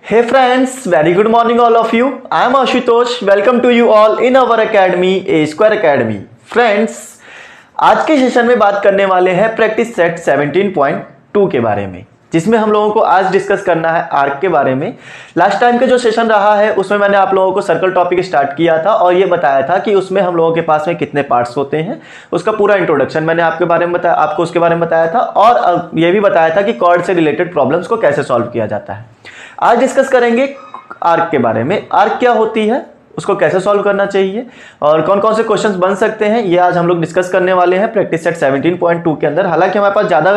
Hey friends, very good morning all of you. I am Ashutosh. Welcome to you all in our academy, A Square Academy. Friends, आज के session में बात करने वाले हैं practice set 17.2 के बारे में, जिसमें हम लोगों को आज डिस्कस करना है आर्क के बारे में। लास्ट टाइम के जो सेशन रहा है उसमें मैंने आप लोगों को सर्कल टॉपिक स्टार्ट किया था और ये बताया था कि उसमें हम लोगों के पास में कितने पार्ट्स होते हैं, उसका पूरा इंट्रोडक्शन मैंने आपके बारे में बताया, आपको उसके बारे में बताया था और ये भी बताया था कि कॉर्ड से रिलेटेड प्रॉब्लम्स को कैसे सॉल्व किया जाता है। आज डिस्कस करेंगे आर्क के बारे में। आर्क क्या होती है, उसको कैसे सॉल्व करना चाहिए और कौन कौन से क्वेश्चंस बन सकते हैं, ये आज हम लोग डिस्कस करने वाले हैं प्रैक्टिस सेट 17.2 के अंदर। हालांकि हमारे पास ज़्यादा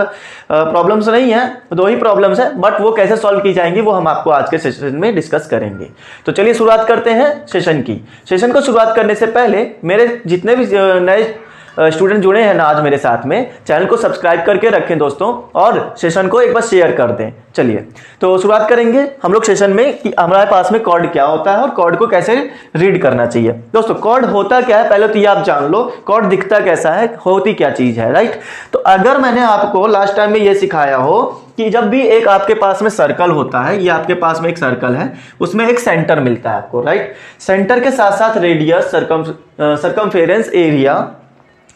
प्रॉब्लम्स नहीं है, 2 ही प्रॉब्लम्स है, बट वो कैसे सॉल्व की जाएंगी वो हम आपको आज के सेशन में डिस्कस करेंगे। तो चलिए शुरुआत करते हैं सेशन की। सेशन को शुरुआत करने से पहले मेरे जितने भी नए स्टूडेंट जुड़े हैं ना आज मेरे साथ में, चैनल को सब्सक्राइब करके रखें दोस्तों और सेशन को एक बार शेयर कर दें। चलिए तो शुरुआत करेंगे हम लोग सेशन में कि हमारे पास में कॉर्ड क्या होता है और कॉर्ड को कैसे रीड करना चाहिए। दोस्तों कॉर्ड होता क्या है पहले तो ये आप जान लो, कॉर्ड दिखता कैसा है, होती क्या चीज है, राइट। तो अगर मैंने आपको लास्ट टाइम में ये सिखाया हो कि जब भी एक आपके पास में सर्कल होता है, ये आपके पास में एक सर्कल है, उसमें एक सेंटर मिलता है आपको, राइट। सेंटर के साथ साथ रेडियस, सर्कमफेरेंस, एरिया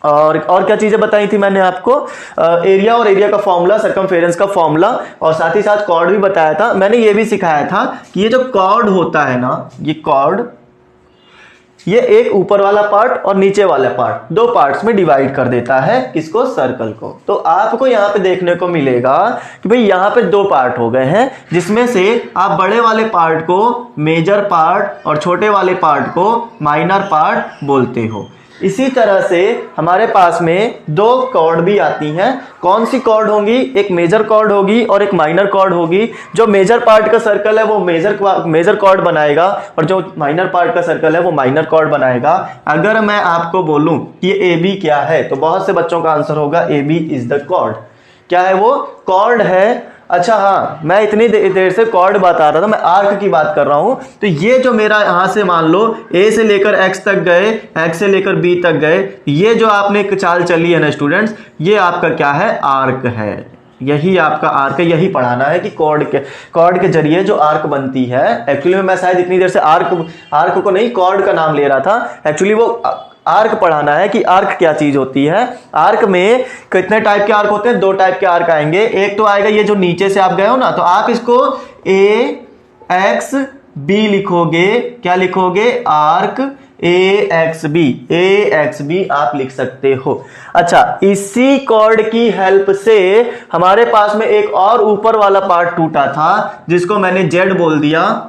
और क्या चीजें बताई थी मैंने आपको, एरिया और एरिया का फॉर्मूला, सर्कमफेरेंस का फॉर्मूला और साथ ही साथ कॉर्ड भी बताया था। मैंने ये भी सिखाया था कि ये जो कॉर्ड होता है ना, ये कॉर्ड, ये एक ऊपर वाला पार्ट और नीचे वाला पार्ट, 2 पार्ट्स में डिवाइड कर देता है किसको, सर्कल को। तो आपको यहाँ पे देखने को मिलेगा कि भाई यहाँ पे 2 पार्ट हो गए हैं, जिसमें से आप बड़े वाले पार्ट को मेजर पार्ट और छोटे वाले पार्ट को माइनर पार्ट बोलते हो। इसी तरह से हमारे पास में 2 कॉर्ड भी आती हैं। कौन सी कॉर्ड होंगी, एक मेजर कॉर्ड होगी और एक माइनर कॉर्ड होगी। जो मेजर पार्ट का सर्कल है वो मेजर कॉर्ड बनाएगा और जो माइनर पार्ट का सर्कल है वो माइनर कॉर्ड बनाएगा। अगर मैं आपको बोलूं कि ये AB क्या है तो बहुत से बच्चों का आंसर होगा AB इज द कॉर्ड। क्या है वो, कॉर्ड है। अच्छा हाँ, मैं इतनी देर से कॉर्ड बता रहा था, मैं आर्क की बात कर रहा हूं। तो ये जो मेरा यहां से मान लो A से लेकर X तक गए, X से लेकर B तक गए, ये जो आपने एक चाल चली है ना स्टूडेंट्स, ये आपका क्या है, आर्क है। यही आपका आर्क है, यही पढ़ाना है कि कॉर्ड के जरिए जो आर्क बनती है। एक्चुअली में मैं शायद इतनी देर से आर्क को नहीं, कॉर्ड का नाम ले रहा था। एक्चुअली वो आर्क पढ़ाना है कि आर्क क्या चीज होती है। आर्क में कितने टाइप के आर्क होते हैं, 2 टाइप के आर्क आएंगे। एक तो आएगा ये जो नीचे से आप गए हो ना, तो आप इसको AXB लिखोगे। क्या लिखोगे, आर्क AXB आप लिख सकते हो। अच्छा, इसी कॉर्ड की हेल्प से हमारे पास में एक और ऊपर वाला पार्ट टूटा था जिसको मैंने Z बोल दिया।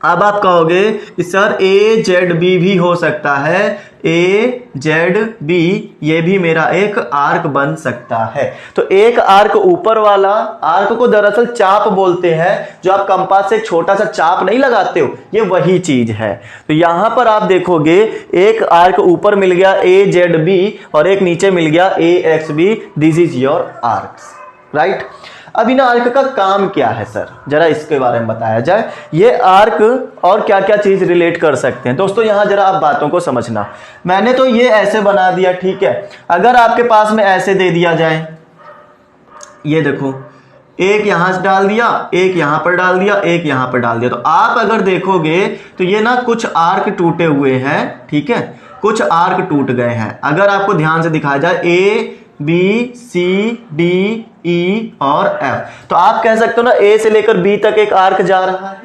अब आप कहोगे कि सर AZB भी हो सकता है, AZB ये भी मेरा एक आर्क बन सकता है। तो एक आर्क ऊपर वाला, आर्क को दरअसल चाप बोलते हैं, जो आप कंपास से छोटा सा चाप नहीं लगाते हो, ये वही चीज है। तो यहां पर आप देखोगे एक आर्क ऊपर मिल गया AZB और एक नीचे मिल गया AXB। This is your arcs, right. अब इन आर्क का काम क्या है सर, जरा इसके बारे में बताया जाए। ये आर्क और क्या क्या चीज रिलेट कर सकते हैं। दोस्तों यहां जरा आप बातों को समझना। मैंने तो ये ऐसे बना दिया, ठीक है। अगर आपके पास में ऐसे दे दिया जाए, ये देखो, एक यहां से डाल दिया, एक यहां पर डाल दिया, एक यहां पर डाल दिया, तो आप अगर देखोगे तो ये ना कुछ आर्क टूटे हुए हैं, ठीक है, कुछ आर्क टूट गए हैं। अगर आपको ध्यान से दिखाया जाए ABCDE और F, तो आप कह सकते हो ना A से लेकर B तक एक आर्क जा रहा है,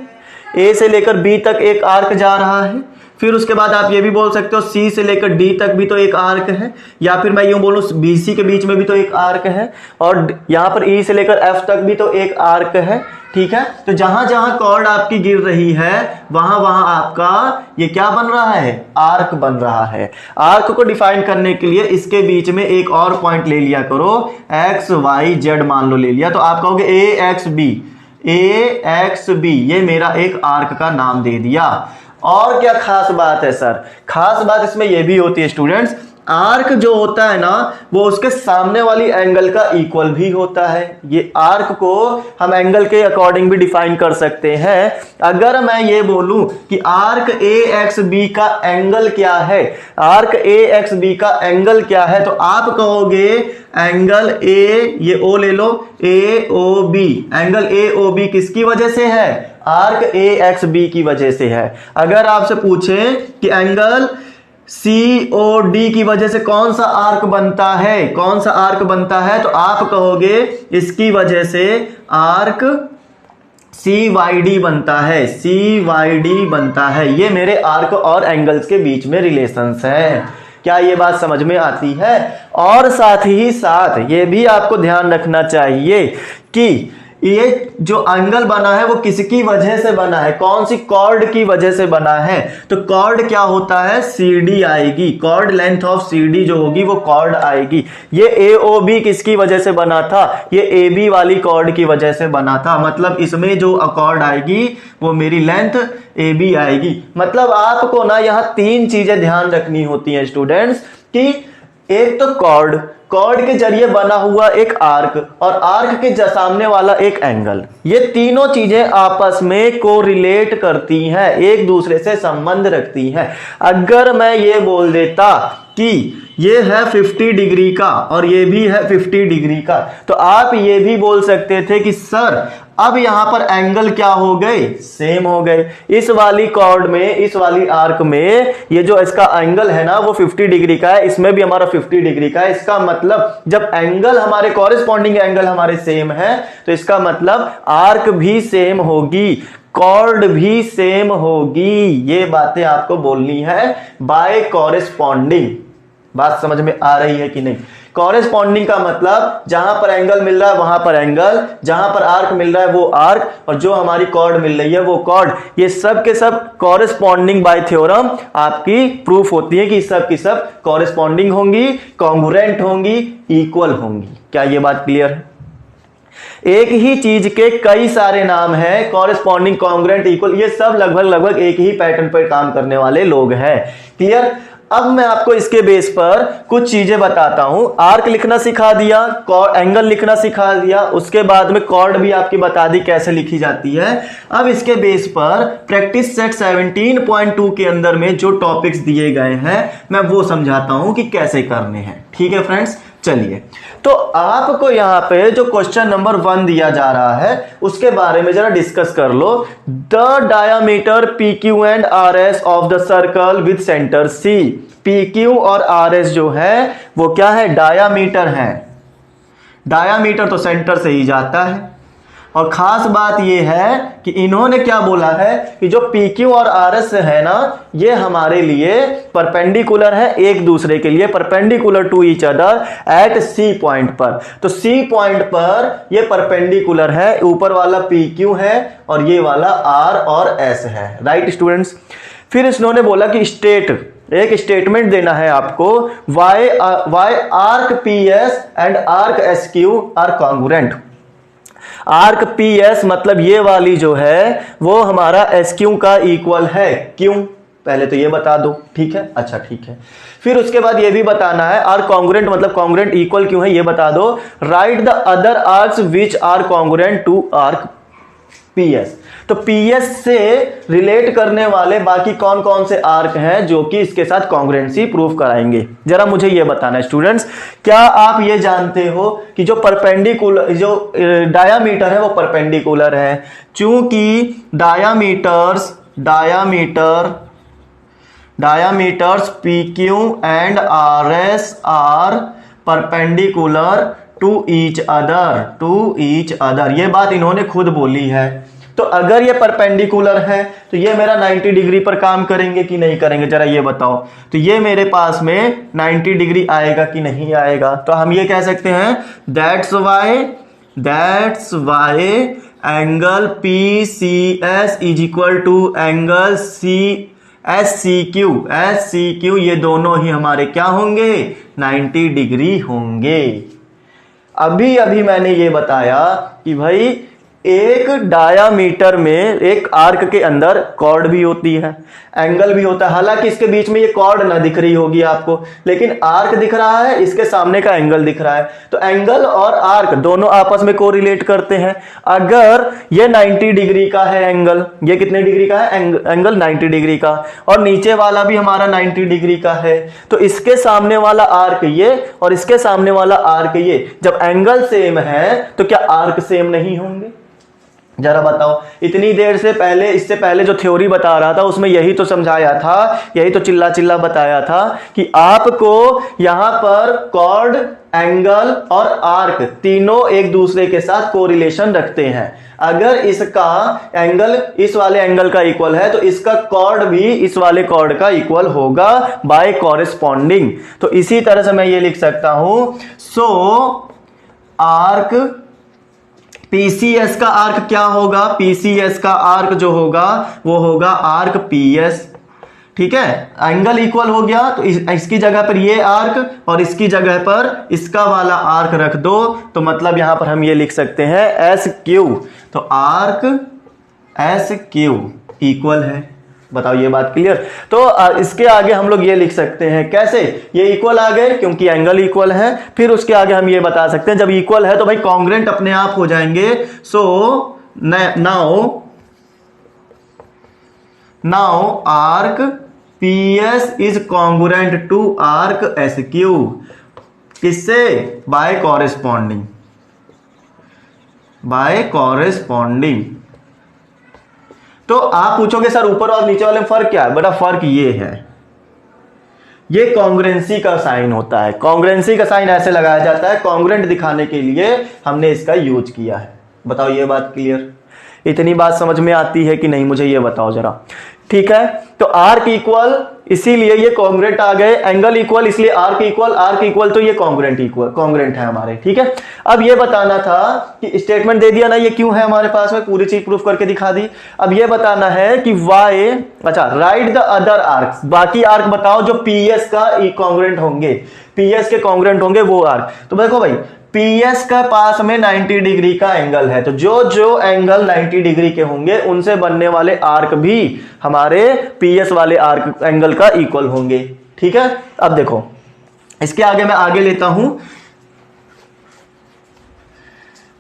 A से लेकर B तक एक आर्क जा रहा है। फिर उसके बाद आप ये भी बोल सकते हो C से लेकर D तक भी तो एक आर्क है, या फिर मैं यूं बोलूं BC के बीच में भी तो एक आर्क है, और यहां पर E से लेकर F तक भी तो एक आर्क है, ठीक है। तो जहां जहां कॉर्ड आपकी गिर रही है वहां वहां आपका ये क्या बन रहा है, आर्क बन रहा है। आर्क को डिफाइन करने के लिए इसके बीच में एक और पॉइंट ले लिया करो, XYZ मान लो ले लिया, तो आप कहोगे AXB ये मेरा एक आर्क का नाम दे दिया। और क्या खास बात है सर, खास बात इसमें यह भी होती है स्टूडेंट्स आर्क जो होता है ना वो उसके सामने वाली एंगल का इक्वल भी होता है। ये आर्क को हम एंगल के अकॉर्डिंग भी डिफाइन कर सकते हैं। अगर मैं ये बोलूं कि आर्क ए एक्स बी का एंगल क्या है, आर्क ए एक्स बी का एंगल क्या है, तो आप कहोगे एंगल ए, ये ओ ले लो, A O B, angle A O B किसकी वजह से है, आर्क ए एक्स बी की वजह से है। अगर आपसे पूछे कि एंगल सी ओ डी की वजह से कौन सा आर्क बनता है, कौन सा आर्क बनता है, तो आप कहोगे इसकी वजह से आर्क सी वाई डी बनता है, सी वाई डी बनता है। ये मेरे आर्क और एंगल्स के बीच में रिलेशंस है। क्या ये बात समझ में आती है? और साथ ही साथ ये भी आपको ध्यान रखना चाहिए कि ये जो एंगल बना है वो किसकी वजह से बना है, कौन सी कॉर्ड की वजह से बना है। तो कॉर्ड क्या होता है, CD आएगी, कॉर्ड लेंथ ऑफ CD जो होगी वो कॉर्ड आएगी। ये AOB किसकी वजह से बना था, ये AB वाली कॉर्ड की वजह से बना था। मतलब इसमें जो कॉर्ड आएगी वो मेरी लेंथ AB आएगी। मतलब आपको ना यहाँ तीन चीजें ध्यान रखनी होती हैं स्टूडेंट्स, कि एक तो कॉर्ड, कॉर्ड के जरिए बना हुआ एक आर्क, और आर्क के सामने वाला एक एंगल, ये तीनों चीजें आपस में कोरिलेट करती हैं, एक दूसरे से संबंध रखती हैं। अगर मैं ये बोल देता कि ये है 50 डिग्री का और ये भी है 50 डिग्री का, तो आप ये भी बोल सकते थे कि सर अब यहां पर एंगल क्या हो गए, सेम हो गए। इस वाली कॉर्ड में, इस वाली आर्क में ये जो इसका एंगल है ना वो 50 डिग्री का है, इसमें भी हमारा 50 डिग्री का है। इसका मतलब जब एंगल हमारे कॉरेस्पॉन्डिंग एंगल हमारे सेम है तो इसका मतलब आर्क भी सेम होगी, कॉर्ड भी सेम होगी। ये बातें आपको बोलनी है बाय कॉरेस्पॉन्डिंग। बात समझ में आ रही है कि नहीं? कॉरेस्पॉन्डिंग का मतलब जहां पर एंगल मिल रहा है वहां पर एंगल, जहां पर आर्क मिल रहा है वो आर्क, और जो हमारी कॉर्ड मिल रही है वो कॉर्ड। ये सब के सब कॉरेस्पॉन्डिंग बाय थ्योरम आपकी प्रूफ होती है कि सब की सब कॉरेस्पॉन्डिंग होंगी, कॉन्ग्रुएंट होंगी, इक्वल होंगी। क्या ये बात क्लियर है? एक ही चीज के कई सारे नाम हैं, कॉरेस्पॉन्डिंग, कॉन्ग्रुएंट, इक्वल, ये सब लगभग एक ही पैटर्न पर काम करने वाले लोग हैं। क्लियर? अब मैं आपको इसके बेस पर कुछ चीजें बताता हूं। आर्क लिखना सिखा दिया, एंगल लिखना सिखा दिया, उसके बाद में कॉर्ड भी आपकी बता दी कैसे लिखी जाती है। अब इसके बेस पर प्रैक्टिस सेट 17.2 के अंदर में जो टॉपिक्स दिए गए हैं मैं वो समझाता हूं कि कैसे करने हैं। ठीक है फ्रेंड्स, चलिए। तो आपको यहां पे जो क्वेश्चन नंबर 1 दिया जा रहा है उसके बारे में जरा डिस्कस कर लो। The diameter PQ and RS of the circle with centre C। PQ और RS जो है वो क्या है, डायामीटर है। डायामीटर तो सेंटर से ही जाता है। और खास बात यह है कि इन्होंने क्या बोला है कि जो PQ और RS है ना ये हमारे लिए परपेंडिकुलर है, एक दूसरे के लिए perpendicular to each other at C point पर। तो C पॉइंट पर ये परपेंडिकुलर है, ऊपर वाला PQ है और ये वाला R और S है। Right students? फिर इन्होंने बोला कि एक स्टेटमेंट देना है आपको, why arc PS and arc SQ are congruent. Arc PS मतलब ये वाली जो है वो हमारा SQ का इक्वल है। क्यों, पहले तो ये बता दो। ठीक है, अच्छा ठीक है। फिर उसके बाद ये भी बताना है आर कॉन्ग्रुएंट मतलब कॉन्ग्रुएंट इक्वल क्यों है ये बता दो। Right the other arcs which are congruent to arc PS। तो PS से रिलेट करने वाले बाकी कौन कौन से आर्क हैं जो कि इसके साथ कॉन्ग्रुएंसी प्रूव कराएंगे, जरा मुझे ये बताना है स्टूडेंट्स। क्या आप ये जानते हो कि जो परपेंडिकुलर, जो डायामीटर है वो परपेंडिकुलर है, चूंकि diameters PQ and RS are perpendicular to each other. ये बात इन्होंने खुद बोली है। तो अगर ये परपेंडिकुलर है तो ये मेरा 90 डिग्री पर काम करेंगे कि नहीं करेंगे, जरा ये बताओ। तो ये मेरे पास में 90 डिग्री आएगा कि नहीं आएगा। तो हम ये कह सकते हैं that's why angle PCS is equal to angle SCQ। ये दोनों ही हमारे क्या होंगे, 90 डिग्री होंगे। अभी मैंने ये बताया कि भाई एक डायामीटर में एक आर्क के अंदर कॉर्ड भी होती है, एंगल भी होता है। हालांकि इसके बीच में ये कॉर्ड ना दिख रही होगी आपको, लेकिन आर्क दिख रहा है, इसके सामने का एंगल दिख रहा है। तो एंगल और आर्क दोनों आपस में कोरिलेट करते हैं। अगर ये 90 डिग्री का है एंगल, ये कितने डिग्री का है एंगल 90 डिग्री का, और नीचे वाला भी हमारा 90 डिग्री का है, तो इसके सामने वाला आर्क ये और इसके सामने वाला आर्क ये, जब एंगल सेम है तो क्या आर्क सेम नहीं होंगे? जरा बताओ। इतनी देर से पहले, इससे पहले जो थ्योरी बता रहा था उसमें यही तो समझाया था, यही तो चिल्ला चिल्ला बताया था कि आपको यहां पर कॉर्ड, एंगल और आर्क तीनों एक दूसरे के साथ कोरिलेशन रखते हैं। अगर इसका एंगल इस वाले एंगल का इक्वल है तो इसका कॉर्ड भी इस वाले कॉर्ड का इक्वल होगा बाय कॉरेस्पॉन्डिंग। तो इसी तरह से मैं ये लिख सकता हूं, सो आर्क पीसीएस का आर्क क्या होगा? पीसीएस का आर्क जो होगा वो होगा आर्क पीएस। ठीक है, एंगल इक्वल हो गया तो इसकी जगह पर ये आर्क और इसकी जगह पर इसका वाला आर्क रख दो, तो मतलब यहां पर हम ये लिख सकते हैं एस क्यू। तो आर्क एस क्यू इक्वल है। बताओ ये बात क्लियर? तो इसके आगे हम लोग ये लिख सकते हैं, कैसे? ये इक्वल आ गए क्योंकि एंगल इक्वल है। फिर उसके आगे हम ये बता सकते हैं जब इक्वल है तो भाई कॉन्ग्रुएंट अपने आप हो जाएंगे। So now arc PS is congruent to arc S Q. किससे? By corresponding, by corresponding. तो आप पूछोगे सर ऊपर और नीचे वाले में फर्क क्या है? बड़ा फर्क ये है, ये कॉन्ग्रुएंसी का साइन होता है। कॉन्ग्रुएंसी का साइन ऐसे लगाया जाता है, कॉन्ग्रुएंट दिखाने के लिए हमने इसका यूज किया है। बताओ ये बात क्लियर? इतनी बात समझ में आती है कि नहीं, मुझे ये बताओ जरा। ठीक है, तो आर्क इक्वल इसीलिए ये कॉन्ग्रुएंट आ गए, एंगल इक्वल इसलिए आर्क इक्वल तो ये कॉन्ग्रुएंट है हमारे। ठीक है, अब ये बताना था कि स्टेटमेंट दे दिया ना, ये क्यों है हमारे पास में, पूरी चीज प्रूफ करके दिखा दी। अब ये बताना है कि वाई, अच्छा राइट द अदर आर्क्स, बाकी आर्क बताओ जो पीएस का कॉन्ग्रुएंट होंगे, पीएस के कॉन्ग्रुएंट होंगे वो आर्क। तो देखो भाई पीएस का पास में 90 डिग्री का एंगल है, तो जो जो एंगल 90 डिग्री के होंगे उनसे बनने वाले आर्क भी हमारे पीएस वाले आर्क एंगल का इक्वल होंगे। ठीक है, अब देखो इसके आगे मैं आगे लेता हूं,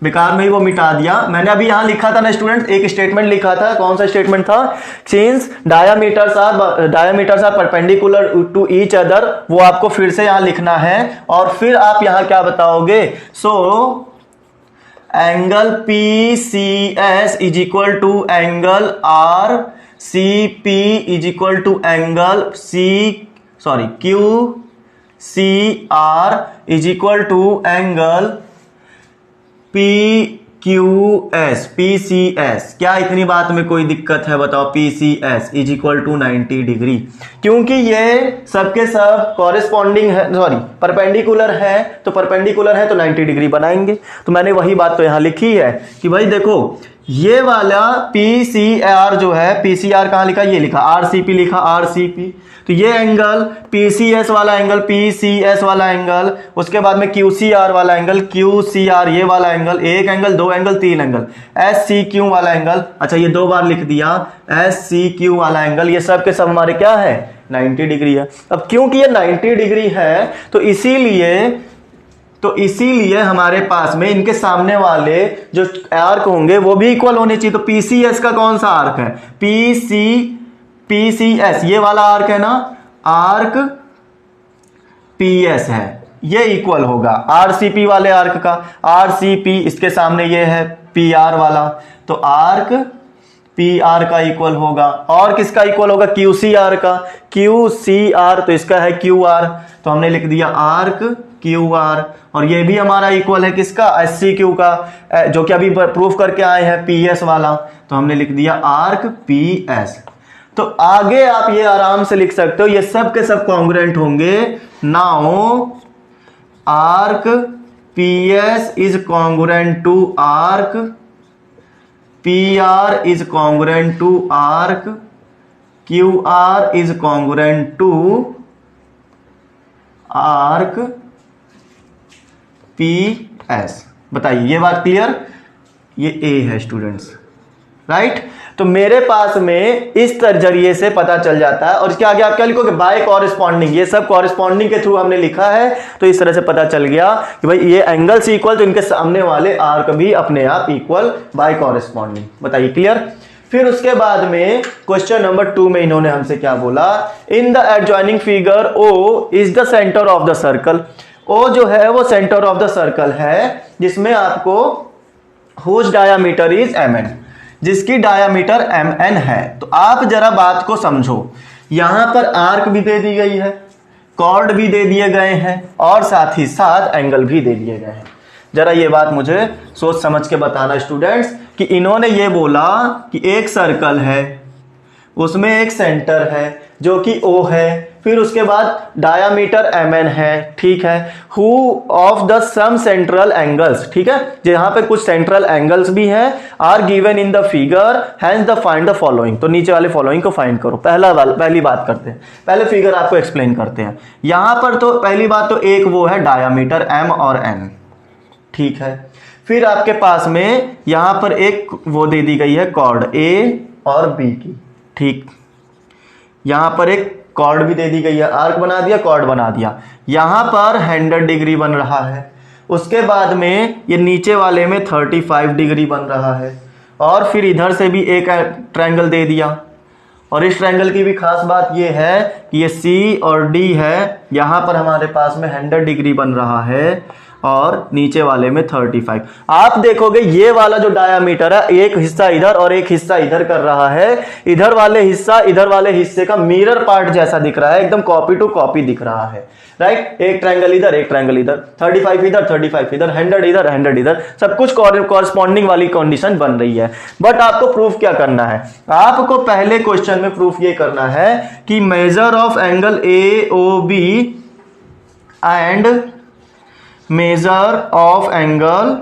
बेकार में ही वो मिटा दिया मैंने। अभी यहां लिखा था ना स्टूडेंट, एक स्टेटमेंट लिखा था, कौन सा स्टेटमेंट था? Since diameters are perpendicular to each other, वो आपको फिर से यहां लिखना है। और फिर आप यहां क्या बताओगे? So angle P C S is equal to angle R C P is equal to angle Q C R is equal to angle PQS, PCS। क्या इतनी बात में कोई दिक्कत है? बताओ। PCS is equal to 90 degree, क्योंकि ये सबके सब कॉरेस्पॉन्डिंग है, सॉरी परपेंडिकुलर है, तो परपेंडिकुलर है तो 90 डिग्री बनाएंगे। तो मैंने वही बात तो यहां लिखी है कि भाई देखो ये वाला PCR जो है, PCR कहां लिखा? ये लिखा, RCP लिखा, RCP। तो ये एंगल PCS वाला एंगल, PCS वाला एंगल, उसके बाद में QCR वाला एंगल, QCR ये वाला एंगल, एक एंगल, दो एंगल, तीन एंगल, SCQ वाला एंगल। अच्छा ये दो बार लिख दिया, SCQ वाला एंगल, ये सब के सब हमारे क्या है? 90 डिग्री है। अब क्योंकि ये 90 डिग्री है तो इसीलिए हमारे पास में इनके सामने वाले जो आर्क होंगे वो भी इक्वल होने चाहिए। तो PCS का कौन सा आर्क है? PCS ये वाला आर्क है ना, आर्क PS है, ये इक्वल होगा RCP वाले आर्क का। RCP इसके सामने ये है PR वाला, तो आर्क PR का इक्वल होगा। और किसका इक्वल होगा? QCR का। QCR तो इसका है QR, तो हमने लिख दिया आर्क QR। और ये भी हमारा इक्वल है किसका? SCQ का, जो कि अभी प्रूफ करके आए हैं PS वाला, तो हमने लिख दिया आर्क PS। तो आगे आप ये आराम से लिख सकते हो, ये सब के सब कॉन्ग्रुएंट होंगे। Now arc PS is congruent to arc PR is congruent to arc QR is congruent to arc PS। बताइए ये बात क्लियर? ये ए है स्टूडेंट्स, राइट। तो मेरे पास में इस जरिए से पता चल जाता है। और इसके आगे आप क्या लिखोगे, बाय कॉरेस्पॉन्डिंग। ये सब कॉरेस्पॉन्डिंग के थ्रू हमने लिखा है, तो इस तरह से पता चल गया कि भाई ये एंगल्स इक्वल, तो इनके सामने वाले आर्क भी अपने आप इक्वल बाय कॉरेस्पॉन्डिंग। बताइए, क्लियर। फिर उसके बाद में क्वेश्चन नंबर 2 में इन्होंने हमसे क्या बोला, in the adjoining figure O is the centre of the circle. O जो है वो सेंटर ऑफ द सर्कल है, जिसमें आपको हुज डायामीटर इज mn, जिसकी डायामीटर mn है। तो आप जरा बात को समझो, यहां पर आर्क भी दे दी गई है, कॉर्ड भी दे दिए गए हैं, और साथ ही साथ एंगल भी दे दिए गए हैं। जरा ये बात मुझे सोच समझ के बताना स्टूडेंट्स, कि इन्होंने ये बोला कि एक सर्कल है, उसमें एक सेंटर है जो कि O है, फिर उसके बाद डायामीटर mn है, ठीक है। Who of the some central angles, ठीक है, जहां पे कुछ सेंट्रल एंगल्स भी हैं, are given in the figure, hence the find the following. तो नीचे वाले फॉलोइंग को फाइंड करो। पहली बात करते हैं, पहले फिगर आपको एक्सप्लेन करते हैं। यहां पर तो पहली बात तो एक वो है डायामीटर m और n, ठीक है। फिर आपके पास में यहां पर एक वो दे दी गई है कॉर्ड A और B की, ठीक। यहां पर एक कॉर्ड भी दे दी गई है, आर्क बना दिया, कॉर्ड बना दिया। यहां पर 100 डिग्री बन रहा है। उसके बाद में ये नीचे वाले में 35 डिग्री बन रहा है, और फिर इधर से भी एक ट्रायंगल दे दिया। और इस ट्रायंगल की भी खास बात ये है कि ये C और D है, यहां पर हमारे पास में 100 डिग्री बन रहा है, और नीचे वाले में 35। आप देखोगे ये वाला जो डायामीटर है, एक हिस्सा इधर और एक हिस्सा इधर कर रहा है। इधर वाले हिस्से का मिरर पार्ट जैसा दिख रहा है, एकदम कॉपी टू कॉपी दिख रहा है, राइट। एक ट्रायंगल इधर, एक ट्रायंगल इधर, 35 इधर, 35 इधर, 100 इधर, 100 इधर, सब कुछ कॉरस्पॉन्डिंग वाली कंडीशन बन रही है। बट आपको प्रूफ क्या करना है, आपको पहले क्वेश्चन में प्रूफ ये करना है कि measure of angle AOB and measure of angle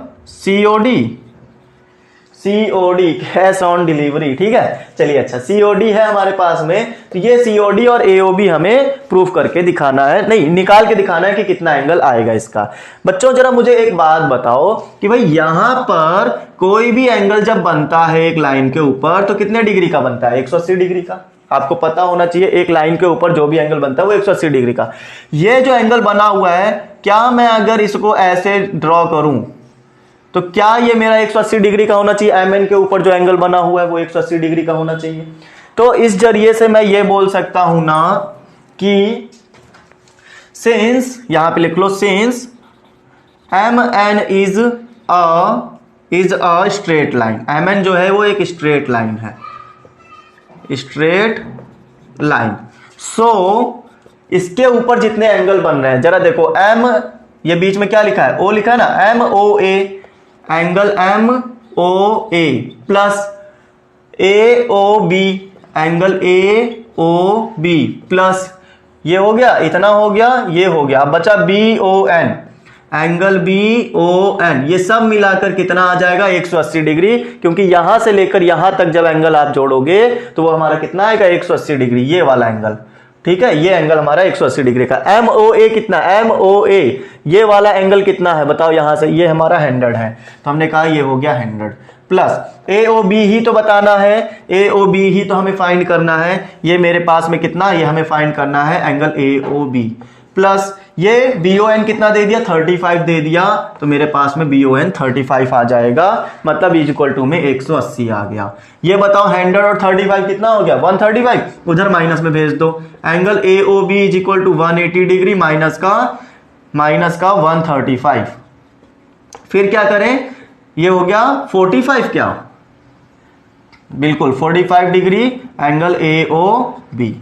COD cash on delivery, ठीक है। चलिए, अच्छा COD है हमारे पास में, तो ये COD और AOB हमें प्रूफ करके दिखाना है, नहीं निकाल के दिखाना है कि कितना एंगल आएगा इसका। बच्चों जरा मुझे एक बात बताओ कि भाई यहां पर कोई भी एंगल जब बनता है एक लाइन के ऊपर, तो कितने डिग्री का बनता है, 180 डिग्री का। आपको पता होना चाहिए, एक लाइन के ऊपर जो भी एंगल बनता है वो 180 डिग्री का। ये जो एंगल बना हुआ है, क्या मैं अगर इसको ऐसे ड्रॉ करूं तो क्या ये मेरा 180 डिग्री का होना चाहिए, mn के ऊपर जो एंगल बना हुआ है वो 180 डिग्री का होना चाहिए। तो इस जरिए से मैं ये बोल सकता हूं ना कि सिंस, यहां पे लिख लो, since mn is a straight line. mn जो है वो एक स्ट्रेट लाइन है, स्ट्रेट लाइन। सो इसके ऊपर जितने एंगल बन रहे हैं, जरा देखो, m, ये बीच में क्या लिखा है, O लिखा है ना, MOA, angle MOA plus AOB, angle AOB plus, ये हो गया, इतना हो गया, ये हो गया। अब बचा BON, एंगल BON, ये सब मिलाकर कितना आ जाएगा, 180 डिग्री। क्योंकि यहां से लेकर यहां तक जब एंगल आप जोड़ोगे तो वो हमारा कितना आएगा, 180 डिग्री, ये वाला एंगल, ठीक है। ये एंगल हमारा 180 डिग्री का। MOA कितना, MOA ये वाला एंगल कितना है बताओ, यहां से ये हमारा 100 है, तो हमने कहा ये हो गया 100 प्लस AOB ही तो बताना है, AOB ही तो हमें फाइंड करना है। ये मेरे पास में कितना, ये हमें फाइंड करना है एंगल AOB प्लस ये BON कितना दे दिया, 35 दे दिया, तो मेरे पास में BON 35 आ जाएगा, मतलब इज इक्वल टू में 180 आ गया। ये बताओ 100 और 35 कितना हो गया, 135, उधर माइनस में भेज दो। Angle AOB is equal to 180 degree minus का 135। फिर क्या करें, ये हो गया 45, क्या बिल्कुल 45 डिग्री एंगल AOB।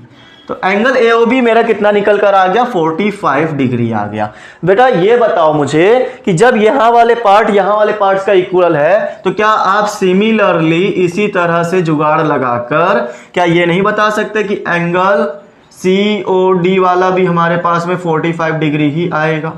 तो एंगल AOB मेरा कितना निकल कर आ गया, 45 डिग्री आ गया। बेटा ये बताओ मुझे कि जब यहां वाले पार्ट्स का इक्वल है, तो क्या आप सिमिलरली इसी तरह से जुगाड़ लगाकर क्या ये नहीं बता सकते कि एंगल COD वाला भी हमारे पास में 45 डिग्री ही आएगा।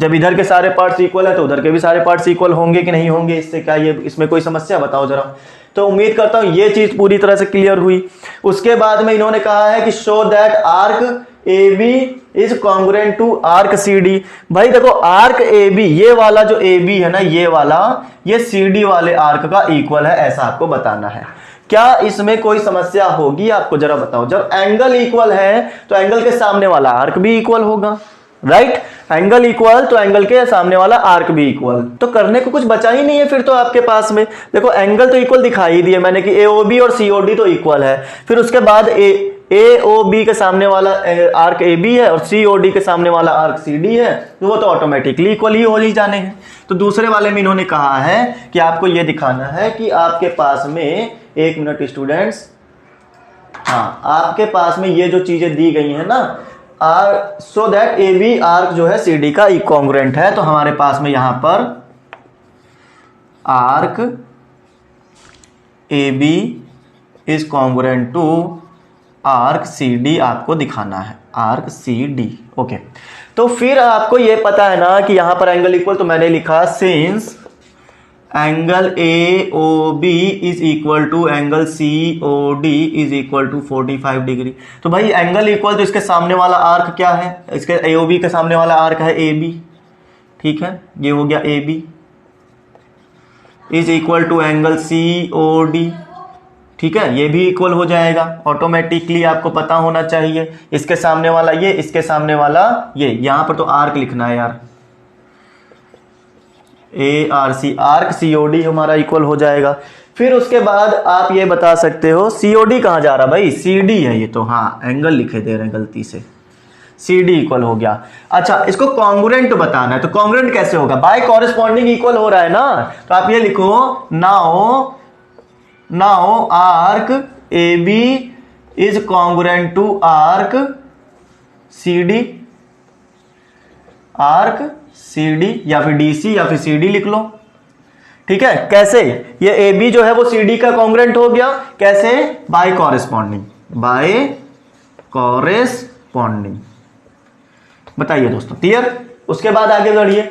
जब इधर के सारे पार्ट्स इक्वल है तो उधर के भी सारे पार्ट्स इक्वल होंगे कि नहीं होंगे, इससे क्या ये इसमें कोई समस्या, बताओ जरा। तो उम्मीद करता हूं ये चीज पूरी तरह से क्लियर हुई। उसके बाद में इन्होंने कहा है कि show that arc A B is congruent to arc C D. भाई देखो आर्क ए बी, ये वाला जो ए बी है ना, ये वाला, ये सी डी वाले आर्क का इक्वल है, ऐसा आपको बताना है। क्या इसमें कोई समस्या होगी आपको, जरा बताओ। जब एंगल इक्वल है तो एंगल के सामने वाला आर्क भी इक्वल होगा, राइट? एंगल इक्वल तो एंगल के सामने वाला आर्क भी इक्वल, तो करने को कुछ बचा ही नहीं है फिर तो आपके पास में। देखो एंगल तो इक्वल दिखाई दिए मैंने कि एओबी और सीओडी तो इक्वल है, फिर उसके बाद एओबी के सामने वाला आर्क एबी है और सीओडी के सामने वाला आर्क सीडी है, तो वो तो ऑटोमेटिकली इक्वल ही हो ही जाने हैं। तो दूसरे वाले में इन्होंने कहा है कि आपको ये दिखाना है कि आपके पास में, एक मिनट स्टूडेंट्स, हाँ आपके पास में ये जो चीजें दी गई है ना, so that A B arc जो है सी डी का इक्विवेलेंट है। तो हमारे पास में यहां पर arc A B is congruent to arc C D आपको दिखाना है, आर्क सी डी। ओके, तो फिर आपको ये पता है ना कि यहां पर एंगल इक्वल, तो मैंने लिखा since angle A O B is equal to angle C O D is equal to 45 degree. तो भाई एंगल इक्वल, तो इसके सामने वाला आर्क क्या है, इसके ए ओ बी के सामने वाला आर्क है ए बी, ठीक है, ये हो गया A B is equal to angle C O D, ठीक है, ये भी इक्वल हो जाएगा ऑटोमेटिकली, आपको पता होना चाहिए। इसके सामने वाला ये, इसके सामने वाला ये, यहां पर तो आर्क लिखना है यार, A R C, arc COD हमारा इक्वल हो जाएगा। फिर उसके बाद आप ये बता सकते हो सीओडी कहां जा रहा, भाई सीडी है ये तो, हाँ एंगल लिखे दे रहे हैं गलती से, सीडी इक्वल हो गया। अच्छा, इसको कॉन्ग्रुएंट बताना है, तो कॉन्ग्रुएंट कैसे होगा, बाय कॉरेस्पॉन्डिंग इक्वल हो रहा है ना, तो आप ये लिखो now arc A B is congruent to arc C D, arc C D, या फिर डीसी या फिर सी डी लिख लो, ठीक है। कैसे, ये ए बी जो है वो सी डी का कॉन्ग्रुएंट हो गया, कैसे, बाय कॉरेस्पॉन्डिंग, बाय कॉरेस्पॉन्डिंग। बताइए दोस्तों, क्लियर? उसके बाद आगे बढ़िए,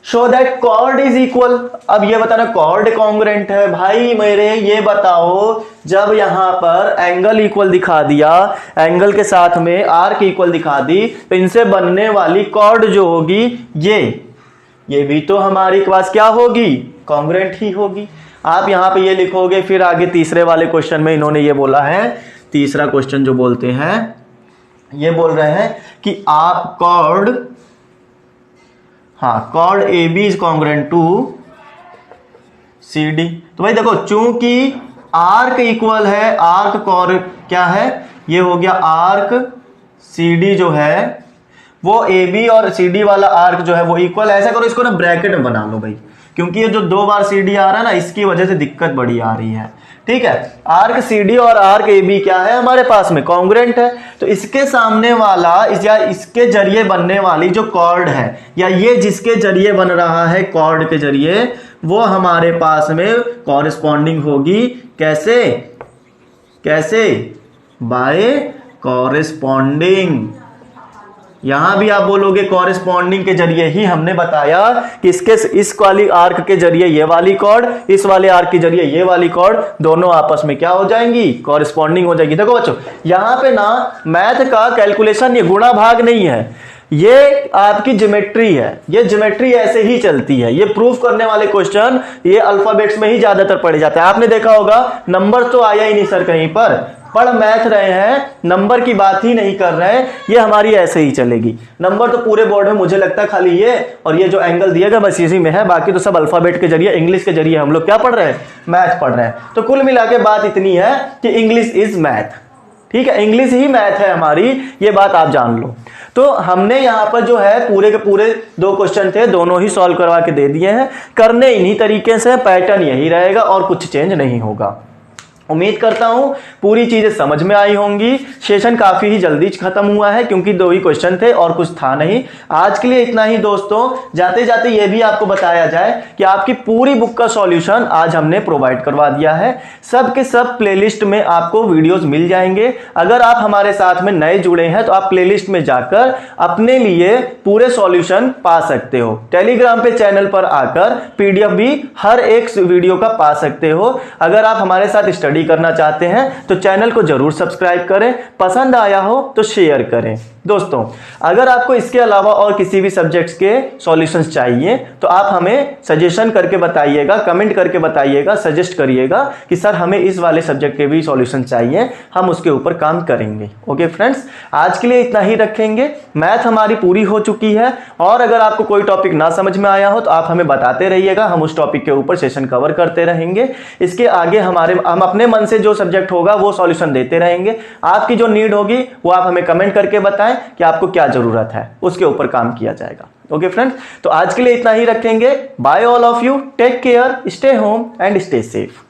show that chord is equal. अब ये बताना कॉर्ड कॉन्ग्रुएंट है, भाई मेरे ये बताओ, जब यहां पर एंगल इक्वल दिखा दिया, एंगल के साथ में आर्क इक्वल दिखा दी, तो इनसे बनने वाली कॉर्ड जो होगी ये भी तो हमारी पास क्या होगी, कॉन्ग्रुएंट ही होगी। आप यहां पे ये लिखोगे, फिर आगे तीसरे वाले क्वेश्चन में इन्होंने ये बोला है, तीसरा क्वेश्चन जो बोलते हैं, ये बोल रहे हैं कि आप कॉर्ड, हाँ chord A B is congruent to C D. तो भाई देखो, चूंकि आर्क इक्वल है, आर्क कॉर्ड क्या है, ये हो गया आर्क सी डी जो है वो ए बी और सी डी वाला आर्क जो है वो इक्वल है। ऐसा करो, इसको ना ब्रैकेट में बना लो भाई, क्योंकि ये जो 2 बार सी डी आ रहा है ना, इसकी वजह से दिक्कत बड़ी आ रही है, ठीक है। आर्क सी डी और आर्क ए बी क्या है हमारे पास में, कॉन्ग्रुएंट है। तो इसके सामने वाला या इसके जरिए बनने वाली जो कॉर्ड है, या ये जिसके जरिए बन रहा है कॉर्ड के जरिए, वो हमारे पास में कॉरेस्पॉन्डिंग होगी, कैसे, कैसे, बाय कॉरेस्पॉन्डिंग। यहां भी आप बोलोगे कॉरेस्पॉन्डिंग के जरिए ही, हमने बताया कि इस वाली आर्क के जरिए ये वाली कॉर्ड, इस वाले आर्क के जरिए ये वाली कॉर्ड, दोनों आपस में क्या हो जाएंगी, कॉरेस्पॉन्डिंग हो जाएगी। देखो बच्चों, यहां पे ना मैथ का कैलकुलेशन, ये गुणा भाग नहीं है, ये आपकी ज्योमेट्री है, ये ज्योमेट्री ऐसे ही चलती है। ये प्रूफ करने वाले क्वेश्चन ये अल्फाबेट्स में ही ज्यादातर पढ़े जाते हैं। आपने देखा होगा नंबर तो आया ही नहीं सर, कहीं पर पढ़ मैथ रहे हैं, नंबर की बात ही नहीं कर रहे हैं, ये हमारी ऐसे ही चलेगी। नंबर तो पूरे बोर्ड में मुझे लगता है खाली ये और ये जो एंगल दिया गया बस इसी में है, बाकी तो सब अल्फाबेट के जरिए, इंग्लिश के जरिए हम लोग क्या पढ़ रहे हैं, मैथ पढ़ रहे हैं। तो कुल मिला के बात इतनी है कि इंग्लिश इज मैथ, ठीक है, इंग्लिश ही मैथ है हमारी, ये बात आप जान लो। तो हमने यहाँ पर जो है पूरे के पूरे 2 क्वेश्चन थे, दोनों ही सॉल्व करवा के दे दिए हैं। करने इन्हीं तरीके से, पैटर्न यही रहेगा और कुछ चेंज नहीं होगा। उम्मीद करता हूं पूरी चीजें समझ में आई होंगी। सेशन काफी ही जल्दी खत्म हुआ है क्योंकि 2 ही क्वेश्चन थे और कुछ था नहीं। आज के लिए इतना ही दोस्तों। जाते जाते ये भी आपको बताया जाए कि आपकी पूरी बुक का सॉल्यूशन आज हमने प्रोवाइड करवा दिया है। सब के सब प्लेलिस्ट में आपको वीडियोस मिल जाएंगे। अगर आप हमारे साथ में नए जुड़े हैं तो आप प्लेलिस्ट में जाकर अपने लिए पूरे सॉल्यूशन पा सकते हो। टेलीग्राम पे चैनल पर आकर पीडीएफ भी हर एक वीडियो का पा सकते हो। अगर आप हमारे साथ स्टडी करना चाहते हैं तो चैनल को जरूर सब्सक्राइब करें, पसंद आया हो तो शेयर करें। दोस्तों अगर आपको इसके अलावा और किसी भी सब्जेक्ट्स के सॉल्यूशंस चाहिए तो आप हमें सजेशन करके बताइएगा, कमेंट करके बताइएगा, सजेस्ट करिएगा कि सर हमें इस वाले सब्जेक्ट के भी सॉल्यूशन चाहिए, हम उसके ऊपर काम करेंगे। ओके फ्रेंड्स, आज के लिए इतना ही रखेंगे। मैथ हमारी पूरी हो चुकी है और अगर आपको कोई टॉपिक ना समझ में आया हो तो आप हमें बताते रहिएगा, हम उस टॉपिक के ऊपर सेशन कवर करते रहेंगे। इसके आगे हम अपने मन से जो सब्जेक्ट होगा वो सॉल्यूशन देते रहेंगे। आपकी जो नीड होगी वो आप हमें कमेंट करके बताएं कि आपको क्या जरूरत है, उसके ऊपर काम किया जाएगा। ओके फ्रेंड्स, तो आज के लिए इतना ही रखेंगे। Bye all of you, take care, stay home and stay safe.